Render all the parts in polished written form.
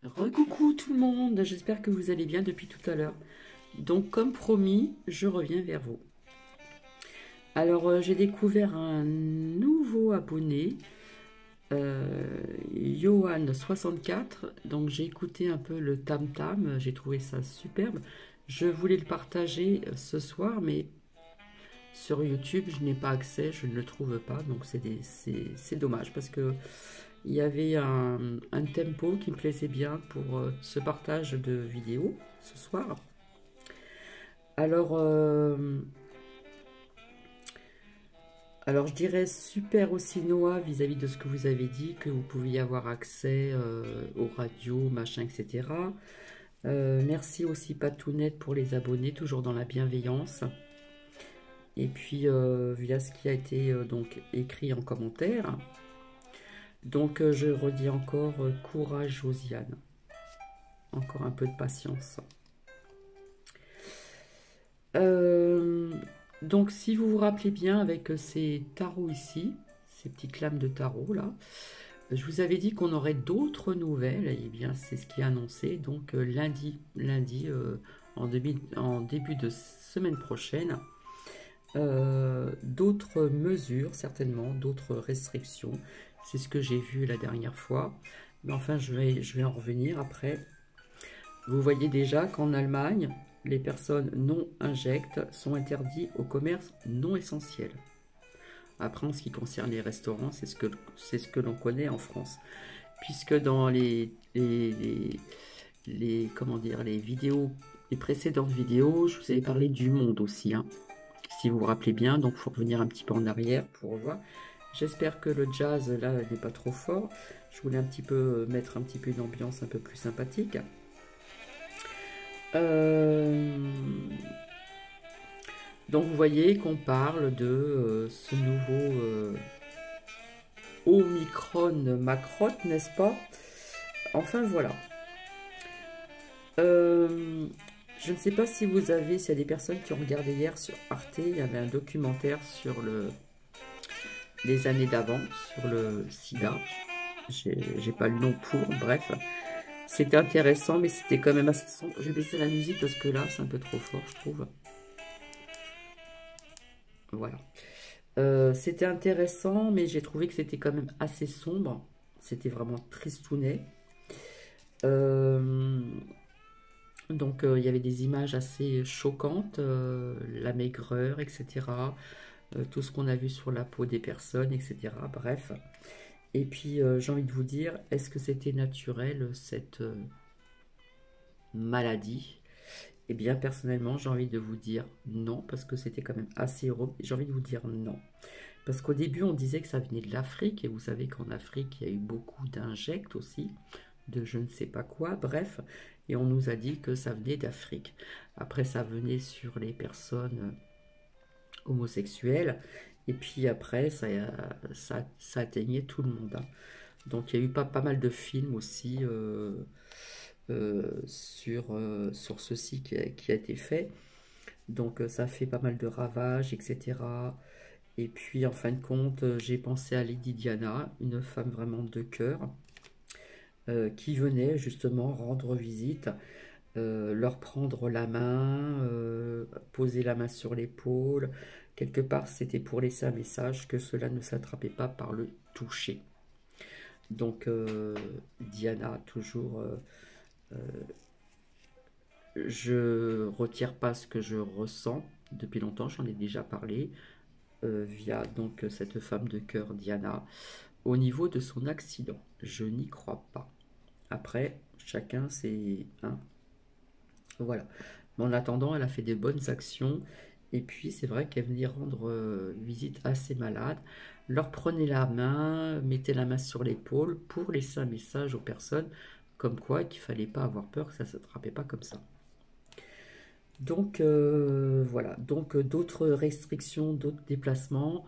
Recoucou tout le monde, j'espère que vous allez bien depuis tout à l'heure. Donc comme promis, je reviens vers vous. Alors j'ai découvert un nouveau abonné, Johan64. Donc j'ai écouté un peu le Tam Tam, j'ai trouvé ça superbe. Je voulais le partager ce soir, mais sur YouTube je n'ai pas accès, je ne le trouve pas. Donc c'est dommage parce que il y avait un tempo qui me plaisait bien pour ce partage de vidéos ce soir. Alors, alors je dirais super aussi Noah vis-à-vis de ce que vous avez dit, que vous pouviez avoir accès aux radios, machin, etc. Merci aussi Patounette pour les abonnés, toujours dans la bienveillance. Et puis, via ce qui a été donc écrit en commentaire. Donc, je redis encore courage Josiane. Encore un peu de patience. Euh, donc, si vous vous rappelez bien, avec ces tarots ici, ces petites lames de tarot là, je vous avais dit qu'on aurait d'autres nouvelles, et bien c'est ce qui est annoncé, donc lundi en début de semaine prochaine, d'autres mesures certainement, d'autres restrictions, c'est ce que j'ai vu la dernière fois, mais enfin je vais en revenir après. Vous voyez déjà qu'en Allemagne, les personnes non injectes sont interdites au commerce non essentiel. Après, en ce qui concerne les restaurants, c'est ce que l'on connaît en France. Puisque dans comment dire, les vidéos, les précédentes vidéos, je vous avais parlé du monde aussi, hein. Si vous vous rappelez bien, donc il faut revenir un petit peu en arrière pour voir. J'espère que le jazz là n'est pas trop fort. Je voulais un petit peu mettre un petit peu une ambiance un peu plus sympathique. Euh, donc vous voyez qu'on parle de ce nouveau Omicron Macron, n'est-ce pas? Enfin voilà. Euh, je ne sais pas si vous avez, s'il y a des personnes qui ont regardé hier sur Arte, il y avait un documentaire sur les années d'avant, sur le sida. J'ai pas le nom pour, bref. C'était intéressant, mais c'était quand même assez sombre. J'ai baissé la musique parce que là, c'est un peu trop fort, je trouve. Voilà. C'était intéressant, mais j'ai trouvé que c'était quand même assez sombre. C'était vraiment tristounet. Euh, donc il y avait des images assez choquantes, la maigreur, etc. Tout ce qu'on a vu sur la peau des personnes, etc. Bref. Et puis j'ai envie de vous dire, est-ce que c'était naturel cette maladie? Eh bien personnellement, j'ai envie de vous dire non, parce que c'était quand même assez heureux. J'ai envie de vous dire non. Parce qu'au début, on disait que ça venait de l'Afrique, et vous savez qu'en Afrique, il y a eu beaucoup d'injects aussi, de je ne sais pas quoi, bref, et on nous a dit que ça venait d'Afrique. Après, ça venait sur les personnes homosexuelles, et puis après, ça atteignait tout le monde, hein. Donc, il y a eu pas mal de films aussi sur ceci qui a été fait. Donc, ça fait pas mal de ravages, etc. Et puis en fin de compte, j'ai pensé à Lady Diana, une femme vraiment de cœur, qui venait justement rendre visite, leur prendre la main, poser la main sur l'épaule. Quelque part, c'était pour laisser un message que cela ne s'attrapait pas par le toucher. Donc Diana, toujours, je retire pas ce que je ressens depuis longtemps, j'en ai déjà parlé, via donc cette femme de cœur Diana. Au niveau de son accident, je n'y crois pas. Après, chacun c'est... Hein, voilà. Mais en attendant, elle a fait des bonnes actions. Et puis, c'est vrai qu'elle venait rendre visite à ses malades, leur prenait la main, mettait la main sur l'épaule pour laisser un message aux personnes, comme quoi qu'il fallait pas avoir peur, que ça ne s'attrapait pas comme ça. Donc, voilà. Donc, d'autres restrictions, d'autres déplacements.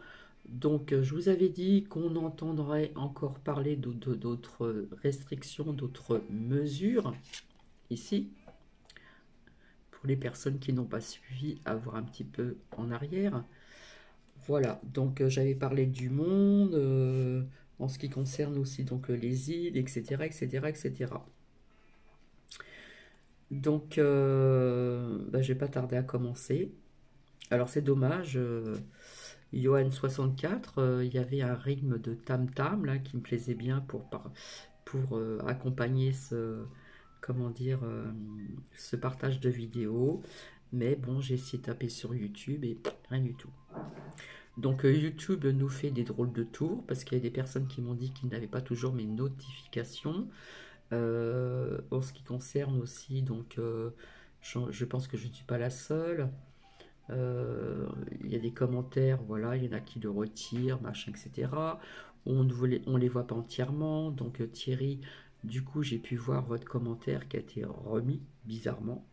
Donc, je vous avais dit qu'on entendrait encore parler d'autres restrictions, d'autres mesures ici, pour les personnes qui n'ont pas suivi, à voir un petit peu en arrière. Voilà, donc j'avais parlé du monde, en ce qui concerne aussi donc les îles, etc., etc., etc. Donc, bah, je vais pas tarder à commencer. Alors, c'est dommage. Johan 64, il y avait un rythme de tam-tam là qui me plaisait bien pour accompagner comment dire, ce partage de vidéos. Mais bon, j'ai essayé de taper sur YouTube et rien du tout. Donc YouTube nous fait des drôles de tours parce qu'il y a des personnes qui m'ont dit qu'ils n'avaient pas toujours mes notifications. En ce qui concerne aussi, donc je pense que je ne suis pas la seule. Il y a des commentaires, voilà, il y en a qui le retirent, machin, etc. On les voit pas entièrement. Donc Thierry, du coup, j'ai pu voir votre commentaire qui a été remis bizarrement.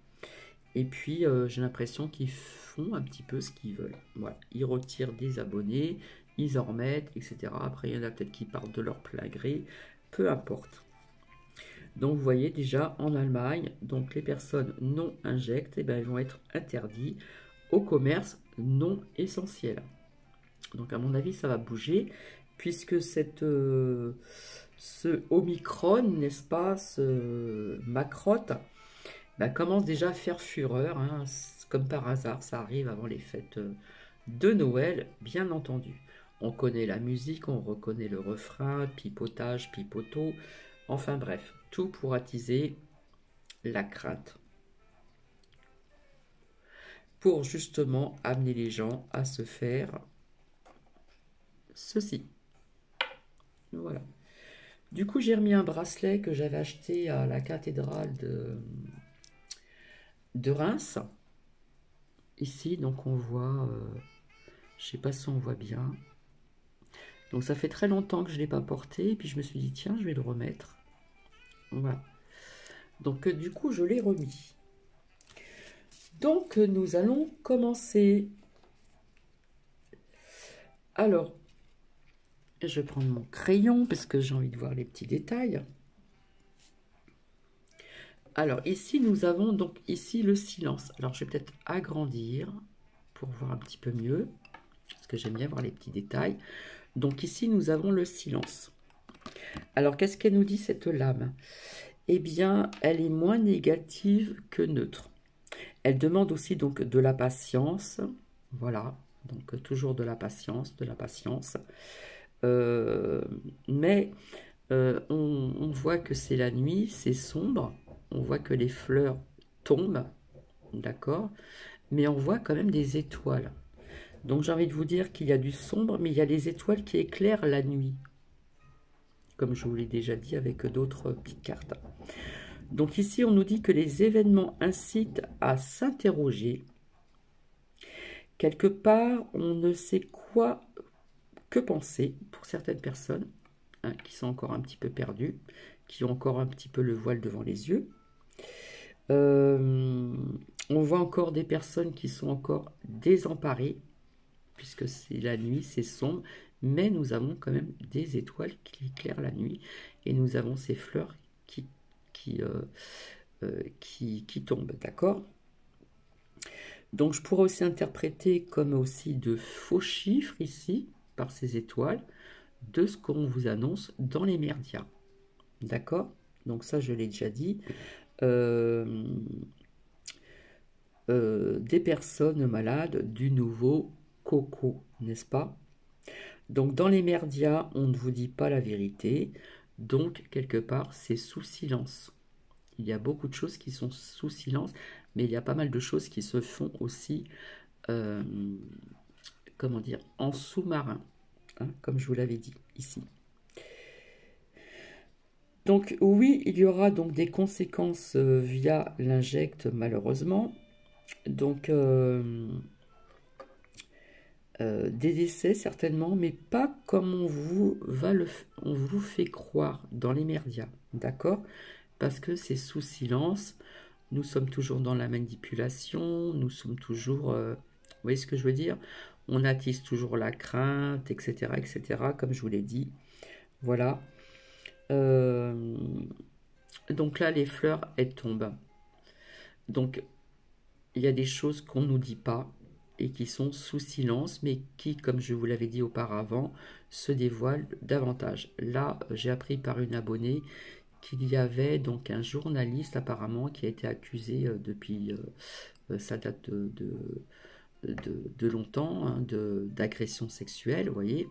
Et puis j'ai l'impression qu'ils font un petit peu ce qu'ils veulent. Voilà, ils retirent des abonnés, ils en remettent, etc. Après, il y en a peut-être qui partent de leur plein gré, peu importe. Donc vous voyez déjà en Allemagne, donc les personnes non injectes, eh ben, elles vont être interdites au commerce non essentiel. Donc à mon avis ça va bouger puisque ce Omicron, n'est-ce pas, ce macrotte, ben, commence déjà à faire fureur, hein. Comme par hasard, ça arrive avant les fêtes de Noël, bien entendu. On connaît la musique, on reconnaît le refrain, pipotage, pipoteau, enfin bref, tout pour attiser la crainte, pour justement amener les gens à se faire ceci. Voilà. Du coup, j'ai remis un bracelet que j'avais acheté à la cathédrale de Reims. Ici, donc on voit, je sais pas si on voit bien. Donc ça fait très longtemps que je ne l'ai pas porté, et puis je me suis dit, tiens, je vais le remettre. Voilà. Donc du coup, je l'ai remis. Donc nous allons commencer. Alors, je vais prendre mon crayon parce que j'ai envie de voir les petits détails. Alors ici, nous avons donc ici le silence. Alors je vais peut-être agrandir pour voir un petit peu mieux, parce que j'aime bien voir les petits détails. Donc ici, nous avons le silence. Alors qu'est-ce qu'elle nous dit cette lame? Eh bien, elle est moins négative que neutre. Elle demande aussi donc de la patience. Voilà, donc toujours de la patience, de la patience. Mais on voit que c'est la nuit, c'est sombre. On voit que les fleurs tombent, d'accord? Mais on voit quand même des étoiles. Donc j'ai envie de vous dire qu'il y a du sombre, mais il y a les étoiles qui éclairent la nuit. Comme je vous l'ai déjà dit avec d'autres petites cartes. Donc ici, on nous dit que les événements incitent à s'interroger. Quelque part, on ne sait quoi que penser pour certaines personnes, hein, qui sont encore un petit peu perdues, qui ont encore un petit peu le voile devant les yeux. On voit encore des personnes qui sont encore désemparées, puisque c'est la nuit, c'est sombre, mais nous avons quand même des étoiles qui éclairent la nuit, et nous avons ces fleurs qui tombent, d'accord? Donc je pourrais aussi interpréter comme aussi de faux chiffres ici, par ces étoiles, de ce qu'on vous annonce dans les médias, d'accord? Donc ça, je l'ai déjà dit. Des personnes malades du nouveau coco, n'est-ce pas? Donc dans les médias, on ne vous dit pas la vérité, donc quelque part c'est sous silence. Il y a beaucoup de choses qui sont sous silence, mais il y a pas mal de choses qui se font aussi, euh, comment dire, en sous-marin, hein, comme je vous l'avais dit ici. Donc oui, il y aura donc des conséquences via l'injecte malheureusement. Donc des décès certainement, mais pas comme on vous fait croire dans les médias, d'accord? Parce que c'est sous silence, nous sommes toujours dans la manipulation, nous sommes toujours, vous voyez ce que je veux dire? On attise toujours la crainte, etc., comme je vous l'ai dit. Voilà. Donc là, les fleurs, elles tombent. Donc, il y a des choses qu'on ne nous dit pas et qui sont sous silence, mais qui, comme je vous l'avais dit auparavant, se dévoilent davantage. Là, j'ai appris par une abonnée qu'il y avait donc un journaliste apparemment qui a été accusé depuis, ça date de longtemps, hein, d'agression sexuelle, vous voyez.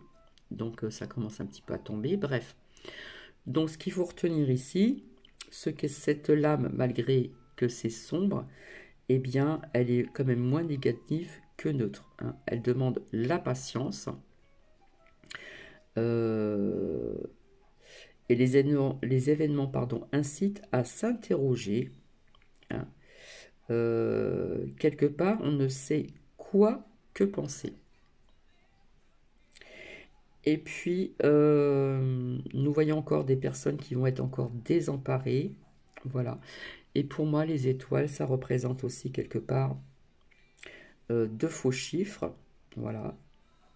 Donc ça commence un petit peu à tomber, bref. Donc ce qu'il faut retenir ici, ce que cette lame, malgré que c'est sombre, eh bien, elle est quand même moins négative que neutre, hein. Elle demande la patience. Et les événements pardon, incitent à s'interroger, hein. Quelque part, on ne sait quoi que penser. Et puis, nous voyons encore des personnes qui vont être encore désemparées. Voilà. Et pour moi, les étoiles, ça représente aussi quelque part de faux chiffres. Voilà,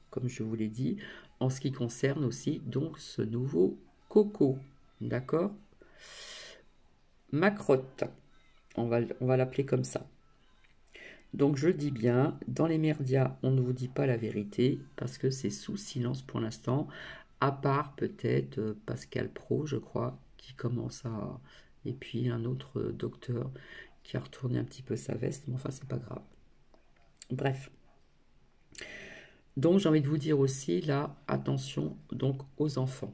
comme je vous l'ai dit, en ce qui concerne aussi donc ce nouveau coco. D'accord? Macrotte, on va l'appeler comme ça. Donc je dis bien, dans les merdias, on ne vous dit pas la vérité, parce que c'est sous silence pour l'instant, à part peut-être Pascal Pro, je crois, qui commence à... Et puis un autre docteur qui a retourné un petit peu sa veste, mais enfin c'est pas grave. Bref. Donc j'ai envie de vous dire aussi, là, attention donc aux enfants.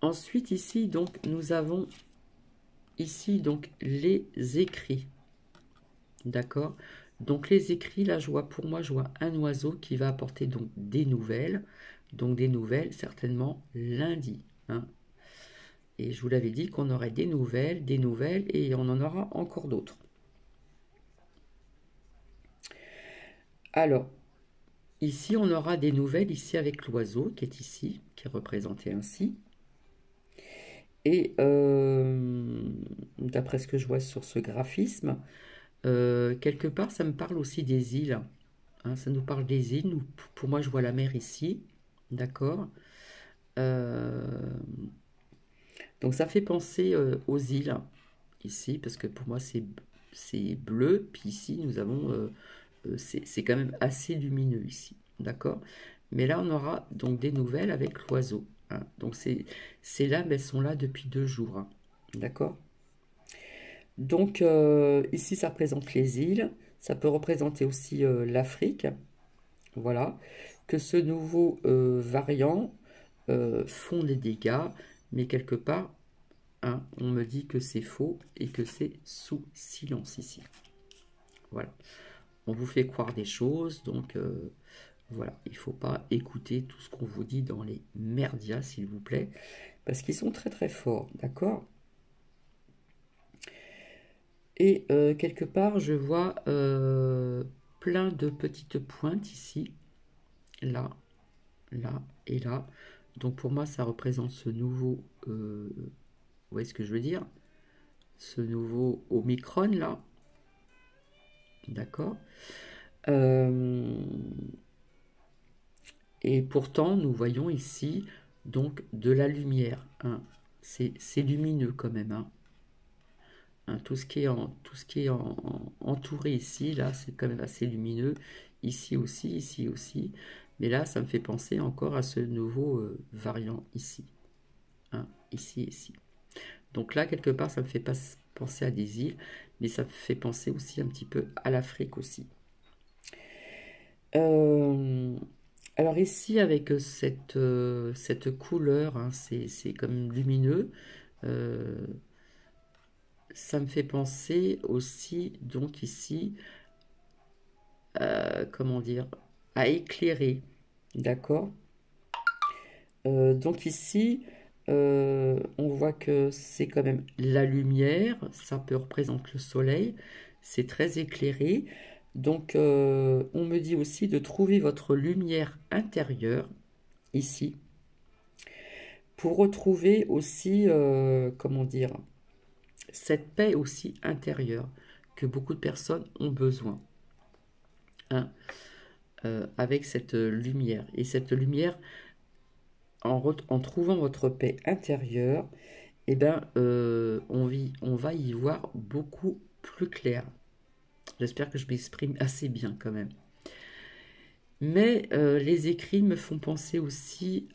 Ensuite ici, donc, nous avons ici donc les écrits. D'accord? Donc les écrits, là, pour moi, je vois un oiseau qui va apporter donc des nouvelles. Donc des nouvelles, certainement lundi, hein. Et je vous l'avais dit qu'on aurait des nouvelles, et on en aura encore d'autres. Alors, ici, on aura des nouvelles ici avec l'oiseau qui est ici, qui est représenté ainsi. Et d'après ce que je vois sur ce graphisme, quelque part, ça me parle aussi des îles, hein, ça nous parle des îles. Pour moi, je vois la mer ici. D'accord. Donc, ça fait penser aux îles, ici, parce que pour moi, c'est bleu. Puis ici, nous avons... c'est quand même assez lumineux ici. D'accord. Mais là, on aura donc des nouvelles avec l'oiseau, hein. Donc, ces lames, elles sont là depuis 2 jours, hein. D'accord. Donc ici, ça représente les îles. Ça peut représenter aussi l'Afrique. Voilà. Que ce nouveau variant font des dégâts, mais quelque part, hein, on me dit que c'est faux et que c'est sous silence ici. Voilà. On vous fait croire des choses, donc voilà. Il ne faut pas écouter tout ce qu'on vous dit dans les merdias, s'il vous plaît, parce qu'ils sont très très forts. D'accord. Et quelque part, je vois plein de petites pointes ici, là, là et là. Donc pour moi, ça représente ce nouveau, vous voyez ce que je veux dire? Ce nouveau Omicron, là. D'accord. Et pourtant, nous voyons ici donc de la lumière, hein. C'est lumineux quand même, hein. Hein, tout ce qui est entouré ici, là, c'est quand même assez lumineux. Ici aussi, ici aussi. Mais là, ça me fait penser encore à ce nouveau variant ici, hein, ici, ici. Donc là, quelque part, ça me fait pas penser à des îles, mais ça me fait penser aussi un petit peu à l'Afrique aussi. Alors ici, avec cette couleur, hein, c'est comme lumineux. Ça me fait penser aussi, donc ici, comment dire, à éclairer. D'accord. Donc ici, on voit que c'est quand même la lumière, ça peut représenter le soleil, c'est très éclairé. Donc on me dit aussi de trouver votre lumière intérieure, ici, pour retrouver aussi, comment dire, cette paix aussi intérieure que beaucoup de personnes ont besoin, hein, avec cette lumière. Et cette lumière, en trouvant votre paix intérieure, eh ben, on va y voir beaucoup plus clair. J'espère que je m'exprime assez bien quand même. Mais les écrits me font penser aussi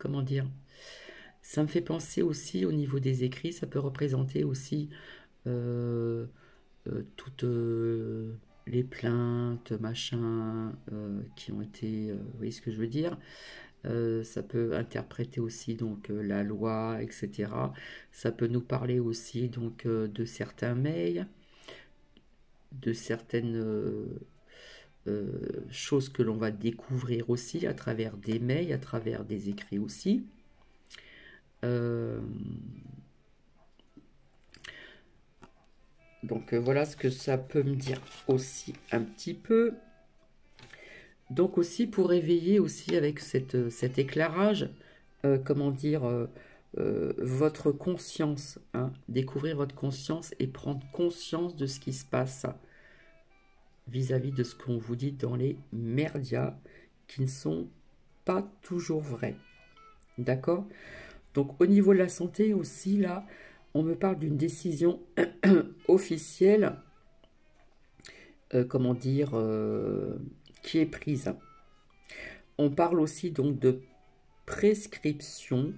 comment dire, ça me fait penser aussi au niveau des écrits, ça peut représenter aussi euh, toutes les plaintes, machin, qui ont été, vous voyez ce que je veux dire? Ça peut interpréter aussi donc la loi, etc. Ça peut nous parler aussi donc de certains mails, de certaines choses que l'on va découvrir aussi à travers des mails, à travers des écrits aussi. Euh, donc voilà ce que ça peut me dire aussi un petit peu. Donc aussi pour éveiller aussi avec cet éclairage, comment dire, votre conscience, hein, découvrir votre conscience et prendre conscience de ce qui se passe vis-à-vis de ce qu'on vous dit dans les merdias qui ne sont pas toujours vrais. D'accord? Donc au niveau de la santé aussi, là, on me parle d'une décision officielle, comment dire, qui est prise. On parle aussi donc de prescription.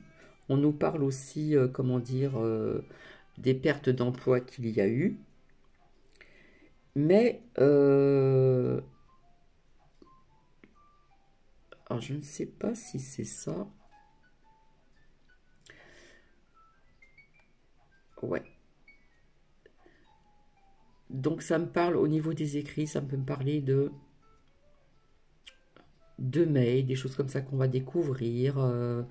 On nous parle aussi, comment dire, des pertes d'emploi qu'il y a eu. Mais, alors je ne sais pas si c'est ça. Ouais. Donc ça me parle au niveau des écrits, ça peut me parler de mails, des choses comme ça qu'on va découvrir. Euh,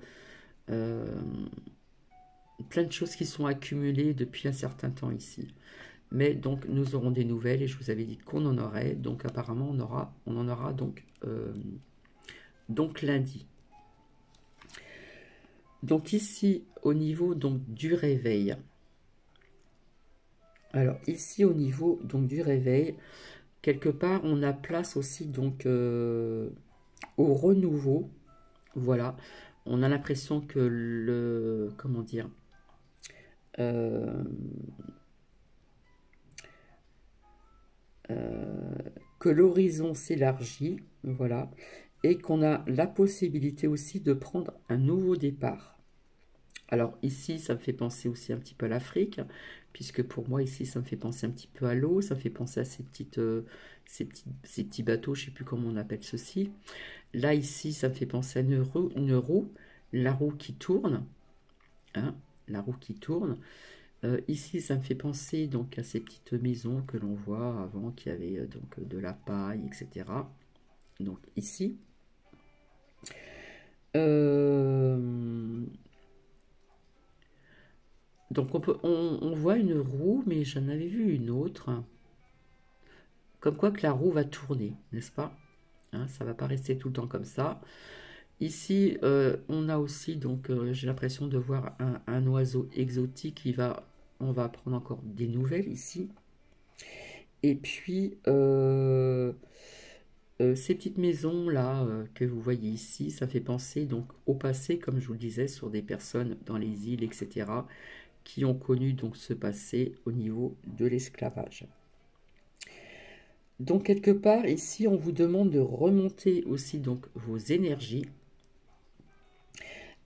Plein de choses qui sont accumulées depuis un certain temps ici. Mais donc nous aurons des nouvelles et je vous avais dit qu'on en aurait. Donc apparemment on en aura donc lundi. Donc ici au niveau donc du réveil. Alors ici au niveau donc du réveil, quelque part on a place aussi donc au renouveau. Voilà, on a l'impression que le comment dire euh, que l'horizon s'élargit, voilà, et qu'on a la possibilité aussi de prendre un nouveau départ. Alors ici, ça me fait penser aussi un petit peu à l'Afrique, puisque pour moi ici, ça me fait penser un petit peu à l'eau, ça me fait penser à ces petits bateaux, je ne sais plus comment on appelle ceci. Là ici, ça me fait penser à une roue, la roue qui tourne, hein, la roue qui tourne. Ici, ça me fait penser donc à ces petites maisons que l'on voit avant, qui avaient donc de la paille, etc. Donc ici. Donc on voit une roue, mais j'en avais vu une autre. Comme quoi que la roue va tourner, n'est-ce pas? Hein, ça va pas rester tout le temps comme ça. Ici, on a aussi, donc j'ai l'impression de voir un oiseau exotique on va prendre encore des nouvelles ici. Et puis, ces petites maisons là que vous voyez ici, ça fait penser donc au passé, comme je vous le disais, sur des personnes dans les îles, etc., qui ont connu donc ce passé au niveau de l'esclavage. Donc quelque part ici, on vous demande de remonter aussi donc vos énergies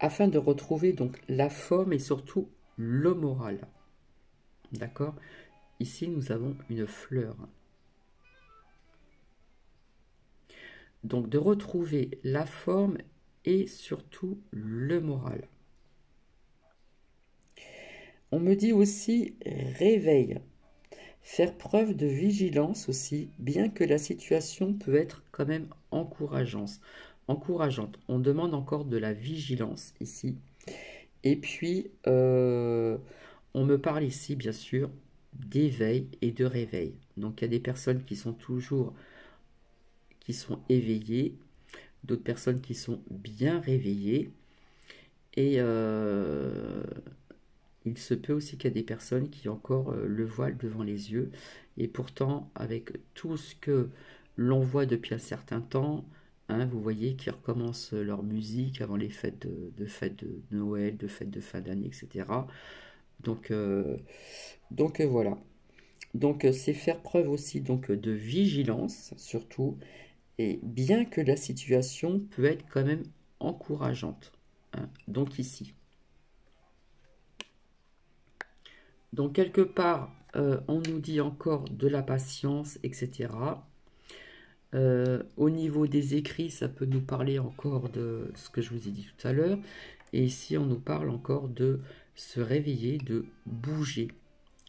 afin de retrouver donc la forme et surtout le moral. D'accord? Ici, nous avons une fleur. Donc de retrouver la forme et surtout le moral. On me dit aussi réveil. Faire preuve de vigilance aussi, bien que la situation peut être quand même encourageante. On demande encore de la vigilance ici. Et puis, on me parle ici, bien sûr, d'éveil et de réveil. Donc, il y a des personnes qui sont éveillées, d'autres personnes qui sont bien réveillées. Et il se peut aussi qu'il y ait des personnes qui ont encore le voile devant les yeux. Et pourtant, avec tout ce que l'on voit depuis un certain temps, hein, vous voyez qu'ils recommencent leur musique avant les fêtes de Noël, de fêtes de fin d'année, etc. Donc, voilà. Donc c'est faire preuve aussi donc de vigilance surtout. Et bien que la situation peut être quand même encourageante. hein, donc ici. Donc quelque part, on nous dit encore de la patience, etc. Au niveau des écrits, ça peut nous parler encore de ce que je vous ai dit tout à l'heure. Et ici, on nous parle encore de se réveiller, de bouger,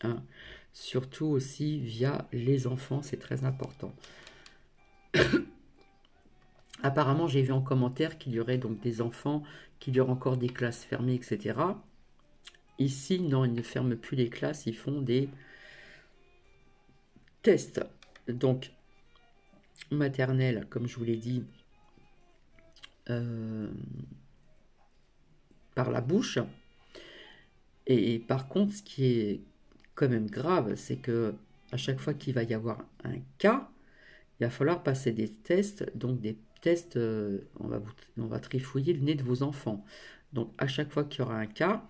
hein. Surtout aussi via les enfants, c'est très important. Apparemment, j'ai vu en commentaire qu'il y aurait donc des enfants, qu'il y aurait encore des classes fermées, etc. Ici, non, ils ne ferment plus les classes, ils font des tests. Donc, maternelle, comme je vous l'ai dit, par la bouche. Et par contre, ce qui est quand même grave, c'est que à chaque fois qu'il va y avoir un cas, il va falloir passer des tests, donc des tests, on va trifouiller le nez de vos enfants. Donc à chaque fois qu'il y aura un cas,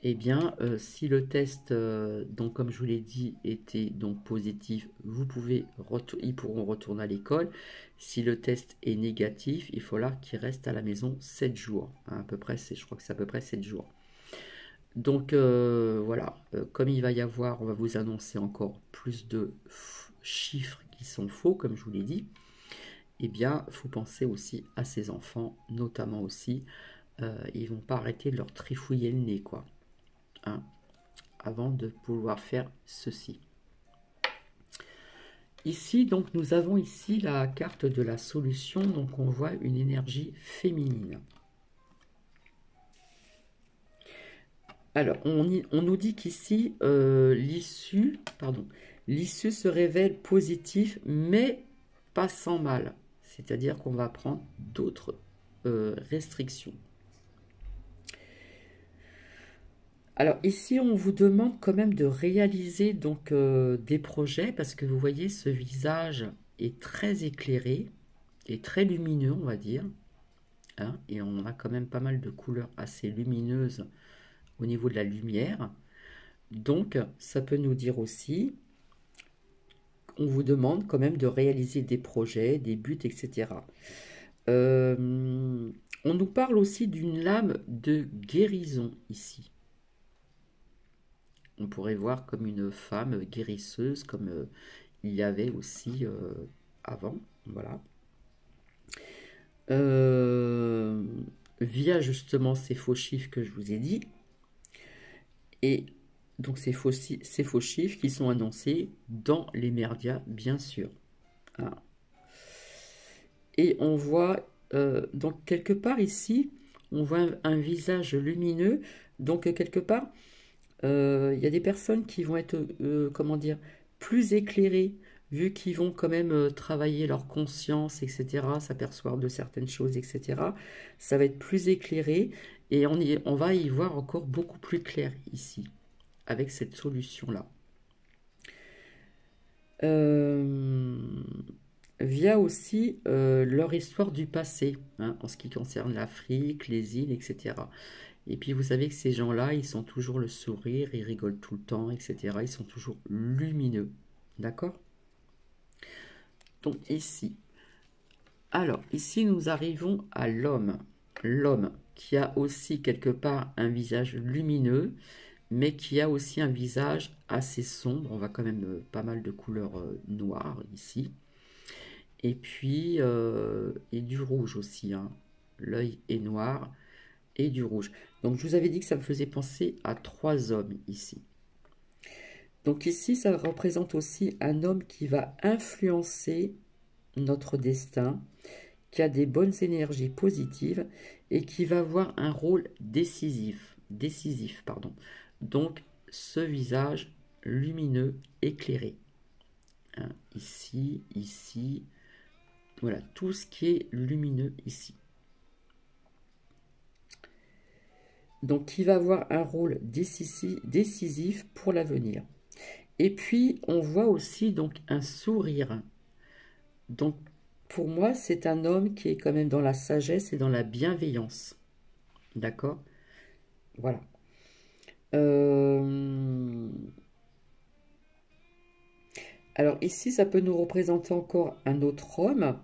eh bien, si le test, donc comme je vous l'ai dit, était donc positif, ils pourront retourner à l'école. Si le test est négatif, il faudra qu'ils restent à la maison 7 jours. Hein, à peu près, je crois que c'est à peu près 7 jours. Donc voilà, comme il va y avoir, on va vous annoncer encore plus de chiffres qui sont faux, comme je vous l'ai dit. Eh bien, il faut penser aussi à ces enfants, notamment aussi, ils vont pas arrêter de leur trifouiller le nez, quoi. Hein, avant de pouvoir faire ceci. Ici, donc, nous avons ici la carte de la solution. Donc, on voit une énergie féminine. Alors, on nous dit qu'ici, l'issue se révèle positive, mais pas sans mal. C'est-à-dire qu'on va prendre d'autres restrictions. Alors ici, on vous demande quand même de réaliser donc des projets parce que vous voyez, ce visage est très éclairé et très lumineux, on va dire. Hein, et on a quand même pas mal de couleurs assez lumineuses au niveau de la lumière. Donc, ça peut nous dire aussi, on vous demande quand même de réaliser des projets, des buts, etc. On nous parle aussi d'une lame de guérison ici. On pourrait voir comme une femme guérisseuse, comme il y avait aussi avant. Voilà. Via justement ces faux chiffres que je vous ai dit. Et donc ces faux chiffres qui sont annoncés dans les médias, bien sûr. Hein. Et on voit, donc quelque part ici, on voit un visage lumineux. Donc quelque part, il y a des personnes qui vont être, comment dire, plus éclairées, vu qu'ils vont quand même travailler leur conscience, etc., s'apercevoir de certaines choses, etc. Ça va être plus éclairé et on va y voir encore beaucoup plus clair ici, avec cette solution-là. Via aussi leur histoire du passé, hein, en ce qui concerne l'Afrique, les îles, etc. Et puis vous savez que ces gens-là, ils sont toujours le sourire, ils rigolent tout le temps, etc. Ils sont toujours lumineux. D'accord? Donc ici. Alors, ici nous arrivons à l'homme. L'homme qui a aussi quelque part un visage lumineux, mais qui a aussi un visage assez sombre. On voit quand même pas mal de couleurs noires ici. Et puis, et du rouge aussi. Hein. L'œil est noir et du rouge. Donc je vous avais dit que ça me faisait penser à 3 hommes ici. Donc ici, ça représente aussi un homme qui va influencer notre destin, qui a des bonnes énergies positives et qui va avoir un rôle décisif. Pardon. Donc ce visage lumineux, éclairé. Hein, ici, ici, voilà, tout ce qui est lumineux ici. Donc qui va avoir un rôle décisif pour l'avenir. Et puis on voit aussi donc un sourire. Donc pour moi c'est un homme qui est quand même dans la sagesse et dans la bienveillance. D'accord? Voilà. Alors ici ça peut nous représenter encore un autre homme.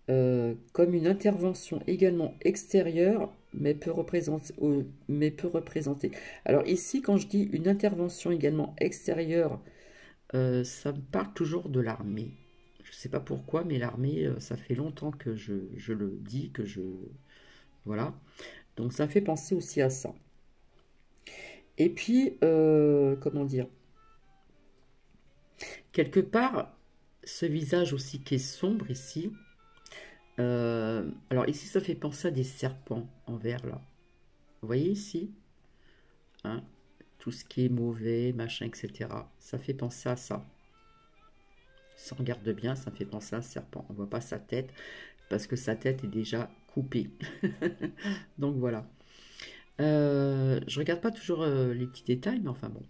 Comme une intervention également extérieure, mais peut représenter. Alors ici, quand je dis une intervention également extérieure, ça me parle toujours de l'armée. Je ne sais pas pourquoi, mais l'armée, ça fait longtemps que je le dis, que je... Voilà. Donc ça fait penser aussi à ça. Et puis, comment dire, quelque part, ce visage aussi qui est sombre ici, alors ici ça fait penser à des serpents en verre là. Vous voyez ici, hein, tout ce qui est mauvais, machin, etc. Ça fait penser à ça. Si on regarde bien, ça fait penser à un serpent. On voit pas sa tête parce que sa tête est déjà coupée. Donc voilà. Je regarde pas toujours les petits détails, mais enfin bon.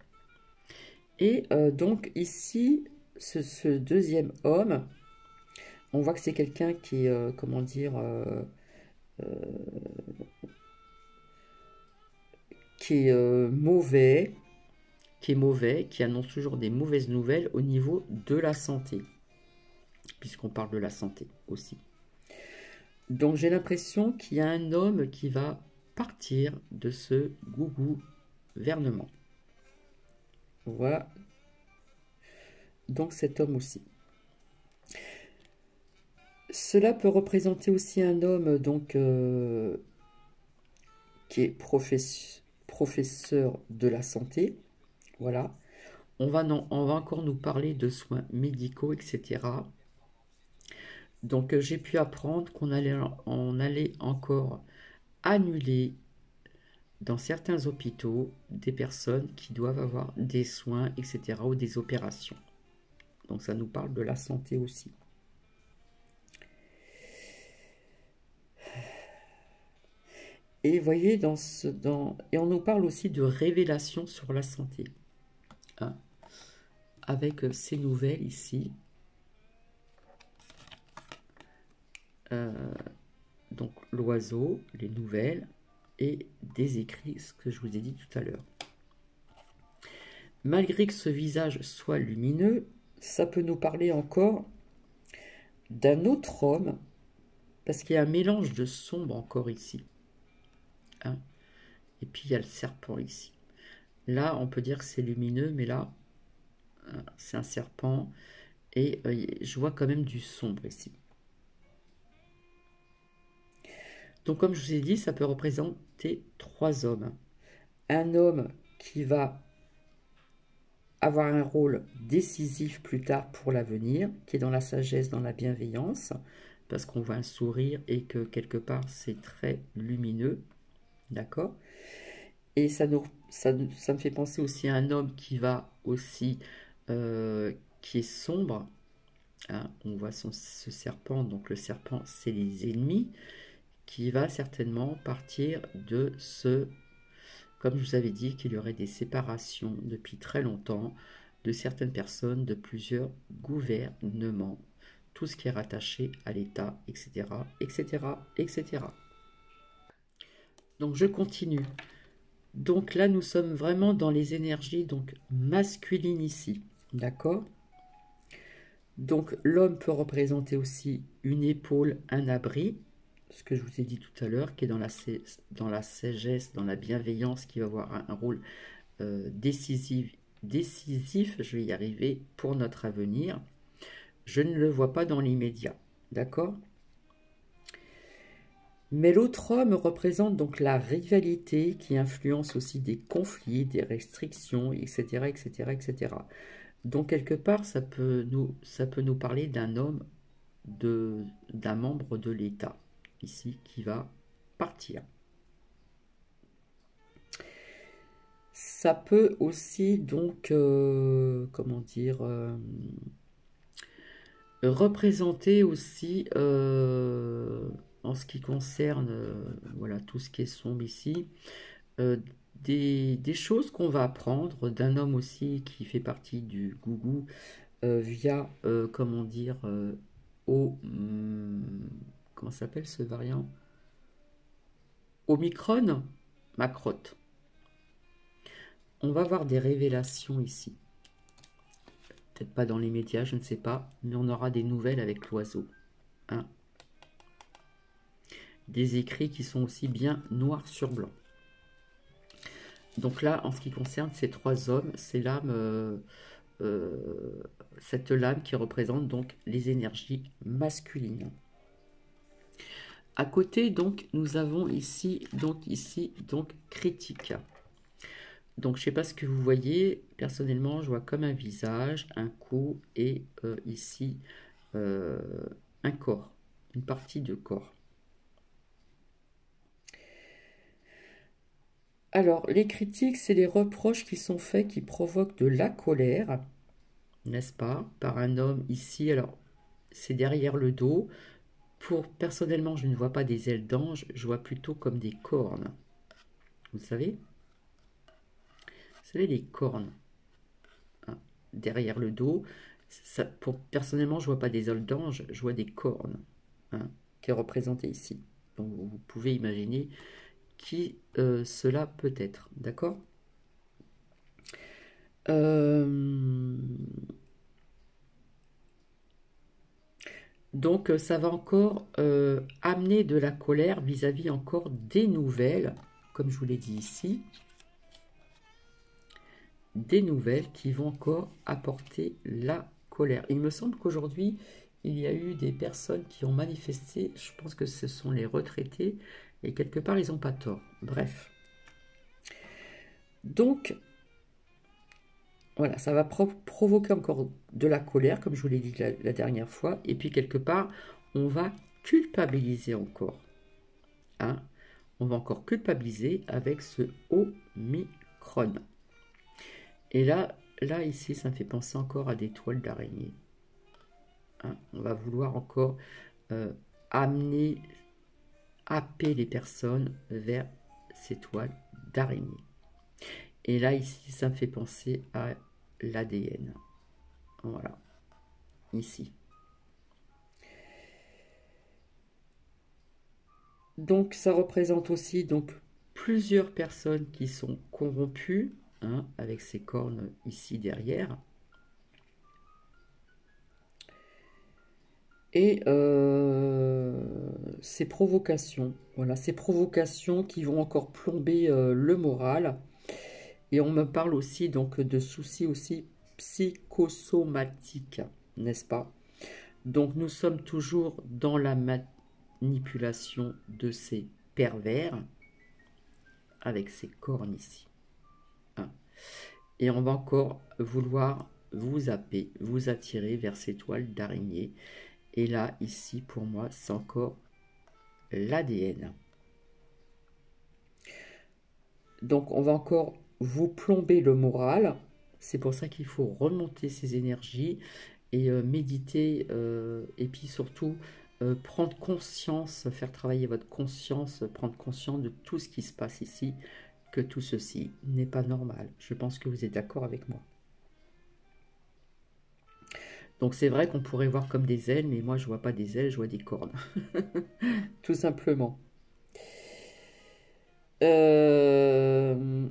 Et donc ici, ce deuxième homme, on voit que c'est quelqu'un qui est, comment dire, qui est mauvais, qui annonce toujours des mauvaises nouvelles au niveau de la santé, puisqu'on parle de la santé aussi. Donc j'ai l'impression qu'il y a un homme qui va partir de ce gouvernement. Voilà, donc cet homme aussi. Cela peut représenter aussi un homme donc qui est professeur de la santé. Voilà. On va encore nous parler de soins médicaux, etc. Donc j'ai pu apprendre on allait encore annuler dans certains hôpitaux des personnes qui doivent avoir des soins, etc. ou des opérations. Donc ça nous parle de la santé aussi. Et vous voyez, et on nous parle aussi de révélations sur la santé. Hein, avec ces nouvelles ici. Donc l'oiseau, les nouvelles et des écrits, ce que je vous ai dit tout à l'heure. Malgré que ce visage soit lumineux, ça peut nous parler encore d'un autre homme, parce qu'il y a un mélange de sombre encore ici. Hein, et puis il y a le serpent ici. Là, on peut dire que c'est lumineux, mais là, c'est un serpent. Et je vois quand même du sombre ici. Donc comme je vous ai dit, ça peut représenter 3 hommes. Un homme qui va avoir un rôle décisif plus tard pour l'avenir, qui est dans la sagesse, dans la bienveillance, parce qu'on voit un sourire et que quelque part c'est très lumineux, d'accord. Et ça me fait penser aussi à un homme qui va aussi, qui est sombre, hein. On voit ce serpent, donc le serpent c'est les ennemis, qui va certainement partir de ce... Comme je vous avais dit qu'il y aurait des séparations depuis très longtemps de certaines personnes, de plusieurs gouvernements, tout ce qui est rattaché à l'État, etc., etc., etc. Donc je continue. Donc là, nous sommes vraiment dans les énergies donc masculines ici, d'accord. Donc l'homme peut représenter aussi une épaule, un abri, ce que je vous ai dit tout à l'heure, qui est dans la sagesse, dans la bienveillance, qui va avoir un rôle décisif, je vais y arriver, pour notre avenir. Je ne le vois pas dans l'immédiat, d'accord. Mais l'autre homme représente donc la rivalité qui influence aussi des conflits, des restrictions, etc., etc., etc. Donc quelque part, ça peut nous parler d'un homme, d'un membre de l'État, ici, qui va partir. Ça peut aussi donc, comment dire, représenter aussi, en ce qui concerne voilà, tout ce qui est sombre ici, euh, des choses qu'on va apprendre d'un homme aussi qui fait partie du gougou via, comment dire, comment s'appelle ce variant? Omicron, Macrotte. On va voir des révélations ici. Peut-être pas dans les médias, je ne sais pas, mais on aura des nouvelles avec l'oiseau. Hein. des écrits qui sont aussi bien noir sur blanc. Donc là, en ce qui concerne ces trois hommes, c'est l'âme, cette lame qui représente donc les énergies masculines. À côté, donc, nous avons ici, critique. Donc, je ne sais pas ce que vous voyez. Personnellement, je vois comme un visage, un cou et ici un corps, une partie de corps. Alors, les critiques, c'est les reproches qui sont faits qui provoquent de la colère, n'est-ce pas, par un homme ici. Alors, c'est derrière le dos. Personnellement, je ne vois pas des ailes d'ange, je vois plutôt comme des cornes. Vous savez? Vous savez, les cornes, hein, derrière le dos. Personnellement, je vois pas des ailes d'ange, je vois des cornes, hein, qui est représenté ici. Donc, vous pouvez imaginer qui cela peut être, d'accord? Donc ça va encore amener de la colère vis-à-vis encore des nouvelles, comme je vous l'ai dit ici, des nouvelles qui vont encore apporter la colère. Il me semble qu'aujourd'hui, il y a eu des personnes qui ont manifesté, je pense que ce sont les retraités, et quelque part, ils n'ont pas tort. Bref. Donc, voilà, ça va provoquer encore de la colère, comme je vous l'ai dit la dernière fois, et puis quelque part, on va culpabiliser encore. Hein, on va encore culpabiliser avec ce Omicron. Et là, ici, ça me fait penser encore à des toiles d'araignée. Hein, on va vouloir encore amener, happer les personnes vers ces toiles d'araignée. Et là, ici, ça me fait penser à l'ADN. Voilà, ici. Donc, ça représente aussi donc plusieurs personnes qui sont corrompues, hein, avec ces cornes ici derrière. Et ces provocations, voilà, ces provocations qui vont encore plomber le moral. Et on me parle aussi donc de soucis aussi psychosomatiques, n'est-ce pas? Donc nous sommes toujours dans la manipulation de ces pervers avec ces cornes ici. Hein. Et on va encore vouloir vous zapper, vous attirer vers ces toiles d'araignée. Et là, ici, pour moi, c'est encore l'ADN. Donc, on va encore vous plomber le moral. C'est pour ça qu'il faut remonter ces énergies et méditer. Et puis surtout, prendre conscience, faire travailler votre conscience, prendre conscience de tout ce qui se passe ici, que tout ceci n'est pas normal. Je pense que vous êtes d'accord avec moi. Donc c'est vrai qu'on pourrait voir comme des ailes, mais moi je vois pas des ailes, je vois des cornes. Tout simplement.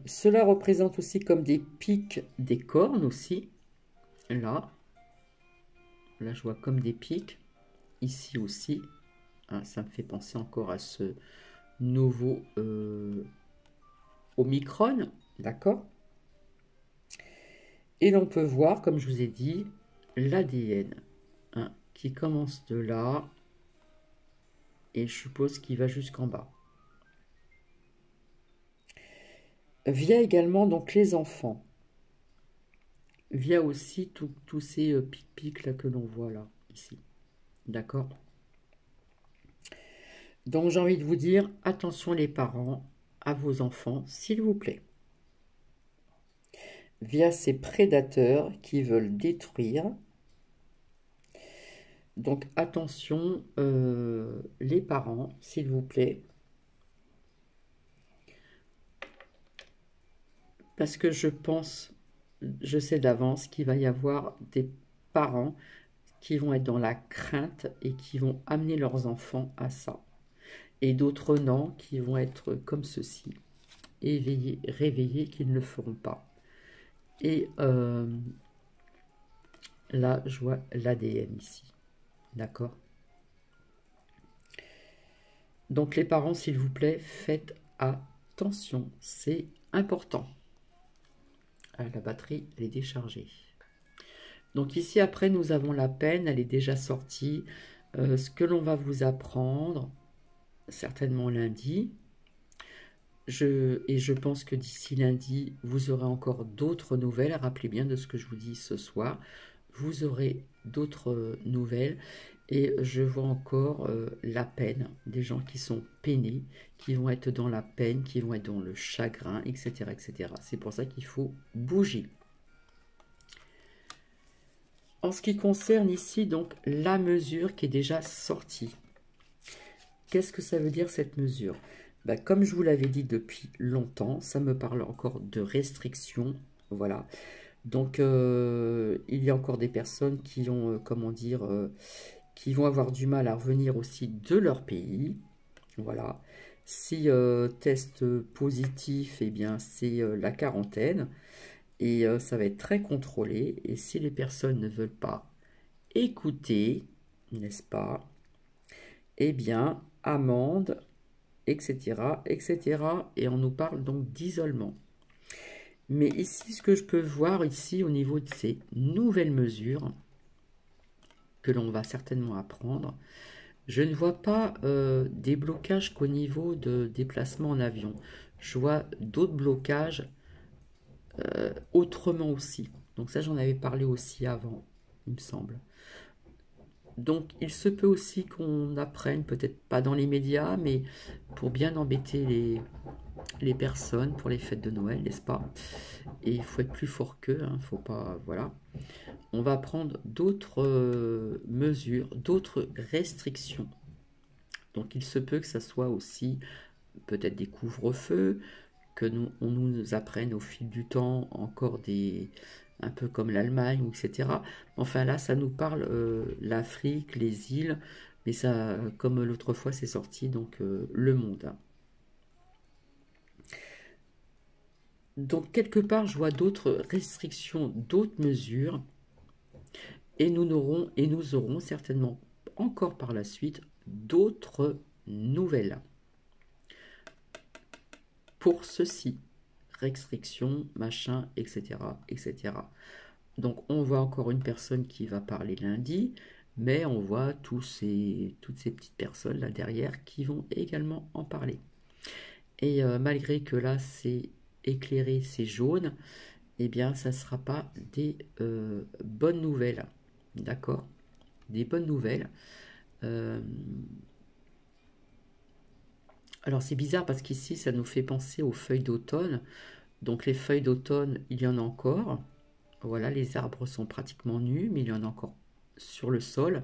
Cela représente aussi comme des pics des cornes aussi. Là. Là je vois comme des pics. Ici aussi. Hein, ça me fait penser encore à ce nouveau Omicron. D'accord? Et l'on peut voir, comme je vous ai dit, l'ADN. Hein, qui commence de là. Et je suppose qu'il va jusqu'en bas. Via également donc les enfants. Via aussi tous ces pics-pics là que l'on voit là, ici. D'accord? Donc j'ai envie de vous dire, attention les parents à vos enfants, s'il vous plaît. Via ces prédateurs qui veulent détruire. Donc attention les parents, s'il vous plaît. Parce que je sais d'avance qu'il va y avoir des parents qui vont être dans la crainte et qui vont amener leurs enfants à ça. Et d'autres non, qui vont être comme ceci, éveillés, réveillés, qui ne le feront pas. Et là, je vois l'ADN ici. D'accord? Donc les parents, s'il vous plaît, faites attention, c'est important. Ah, la batterie, elle est déchargée. Donc ici, après, nous avons la peine, elle est déjà sortie. Ce que l'on va vous apprendre, certainement lundi, et je pense que d'ici lundi, vous aurez encore d'autres nouvelles. Rappelez bien de ce que je vous dis ce soir. Vous aurez d'autres nouvelles. Et je vois encore la peine, des gens qui sont peinés, qui vont être dans la peine, qui vont être dans le chagrin, etc. etc. C'est pour ça qu'il faut bouger. En ce qui concerne ici, donc, la mesure qui est déjà sortie. Qu'est-ce que ça veut dire cette mesure? Ben, comme je vous l'avais dit depuis longtemps, ça me parle encore de restrictions. Voilà. Donc, il y a encore des personnes qui ont, comment dire, qui vont avoir du mal à revenir aussi de leur pays. Voilà. Si test positif, eh bien, c'est la quarantaine. Et ça va être très contrôlé. Et si les personnes ne veulent pas écouter, n'est-ce pas? Eh bien, amende, etc., etc. Et on nous parle donc d'isolement. Mais ici, ce que je peux voir ici au niveau de ces nouvelles mesures que l'on va certainement apprendre, je ne vois pas des blocages qu'au niveau de déplacement en avion. Je vois d'autres blocages autrement aussi. Donc ça, j'en avais parlé aussi avant, il me semble. Donc il se peut aussi qu'on apprenne, peut-être pas dans les médias, mais pour bien embêter les personnes pour les fêtes de Noël, n'est-ce pas? Et il faut être plus fort qu'eux, hein, faut pas, voilà. On va prendre d'autres mesures, d'autres restrictions. Donc il se peut que ça soit aussi peut-être des couvre-feux, que on nous apprenne au fil du temps encore des, un peu comme l'Allemagne, etc. Enfin là, ça nous parle l'Afrique, les îles, mais ça, comme l'autre fois, c'est sorti, donc le monde. Donc quelque part, je vois d'autres restrictions, d'autres mesures, et nous aurons certainement encore par la suite d'autres nouvelles. Pour ceci, restrictions, machin, etc., etc. Donc on voit encore une personne qui va parler lundi, mais on voit toutes ces petites personnes là derrière qui vont également en parler. Et malgré que là c'est éclairé, c'est jaune, eh bien ça ne sera pas des bonnes nouvelles. D'accord? Des bonnes nouvelles. Euh, alors c'est bizarre parce qu'ici ça nous fait penser aux feuilles d'automne. Donc les feuilles d'automne, il y en a encore. Voilà, les arbres sont pratiquement nus, mais il y en a encore sur le sol.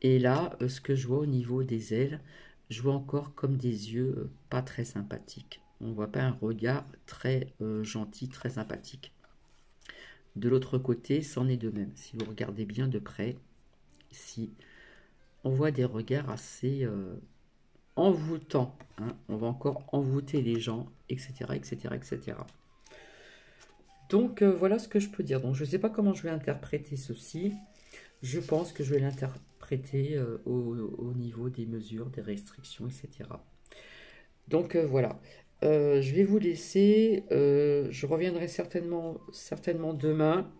Et là, ce que je vois au niveau des ailes, je vois encore comme des yeux pas très sympathiques. On ne voit pas un regard très gentil, très sympathique. De l'autre côté, c'en est de même. Si vous regardez bien de près, ici, on voit des regards assez envoûtants. Hein. On va encore envoûter les gens, etc., etc., etc. Donc voilà ce que je peux dire. Donc je ne sais pas comment je vais interpréter ceci. Je pense que je vais l'interpréter au niveau des mesures, des restrictions, etc. Donc voilà. Je vais vous laisser. Je reviendrai certainement demain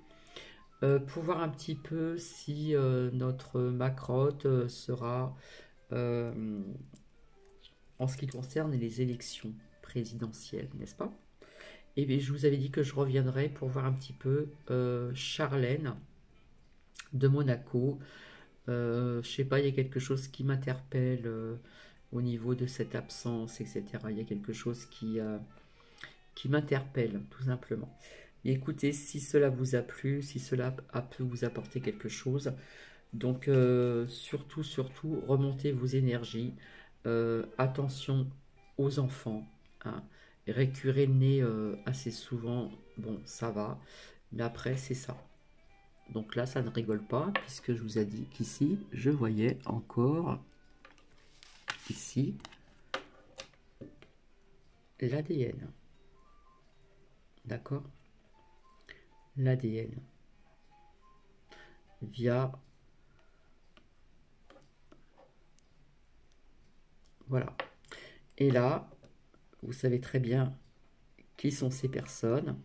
pour voir un petit peu si notre macrotte sera euh, en ce qui concerne les élections présidentielles, n'est-ce pas? Et bien, je vous avais dit que je reviendrai pour voir un petit peu Charlène de Monaco. Je sais pas, il y a quelque chose qui m'interpelle au niveau de cette absence, etc. Il y a quelque chose qui m'interpelle, tout simplement. Et écoutez, si cela vous a plu, si cela a pu vous apporter quelque chose, donc surtout, remontez vos énergies. Attention aux enfants. Hein. Récurer le nez assez souvent, bon, ça va. Mais après, c'est ça. Donc là, ça ne rigole pas, puisque je vous ai dit qu'ici, je voyais encore, ici, l'ADN. D'accord? L'ADN. Via Voilà. Et là, vous savez très bien qui sont ces personnes.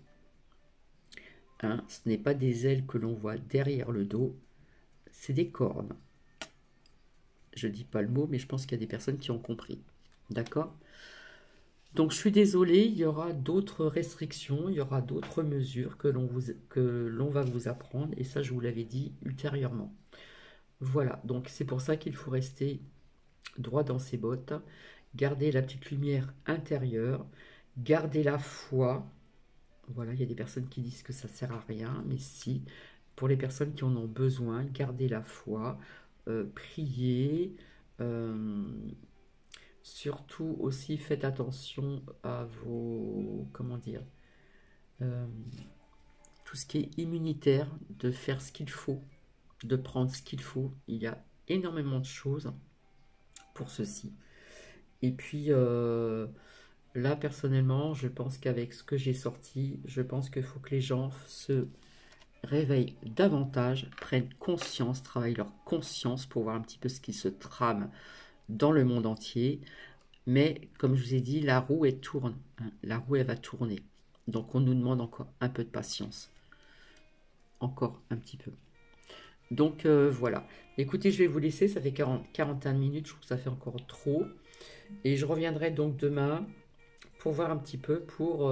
Hein, ce n'est pas des ailes que l'on voit derrière le dos, c'est des cornes. Je dis pas le mot, mais je pense qu'il y a des personnes qui ont compris. D'accord? Donc je suis désolé, il y aura d'autres restrictions, il y aura d'autres mesures que l'on va vous apprendre, et ça je vous l'avais dit ultérieurement. Voilà, donc c'est pour ça qu'il faut rester droit dans ses bottes, garder la petite lumière intérieure, garder la foi. Voilà, il y a des personnes qui disent que ça sert à rien, mais si, pour les personnes qui en ont besoin, gardez la foi, priez, euh, surtout aussi faites attention à vos, comment dire, euh, tout ce qui est immunitaire, de faire ce qu'il faut, de prendre ce qu'il faut. Il y a énormément de choses pour ceci. Et puis là, personnellement, je pense qu'avec ce que j'ai sorti, je pense qu'il faut que les gens se réveillent davantage, prennent conscience, travaillent leur conscience pour voir un petit peu ce qui se trame dans le monde entier. Mais comme je vous ai dit, la roue, elle tourne. Hein. La roue, elle va tourner. Donc on nous demande encore un peu de patience. Encore un petit peu. Donc voilà. Écoutez, je vais vous laisser. Ça fait 41 minutes. Je trouve que ça fait encore trop. Et je reviendrai donc demain pour voir un petit peu pour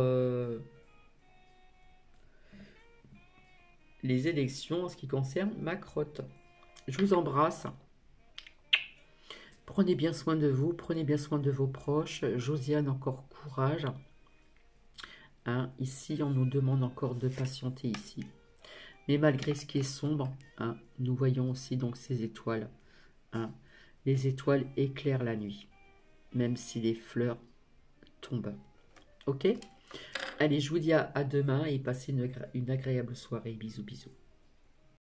les élections en ce qui concerne ma crotte. Je vous embrasse. Prenez bien soin de vous, prenez bien soin de vos proches. Josiane, encore courage. Hein, ici, on nous demande encore de patienter ici. Mais malgré ce qui est sombre, hein, nous voyons aussi donc ces étoiles. Hein. Les étoiles éclairent la nuit, même si les fleurs tombent. Ok? Allez, je vous dis à demain et passez une agréable soirée. Bisous, bisous.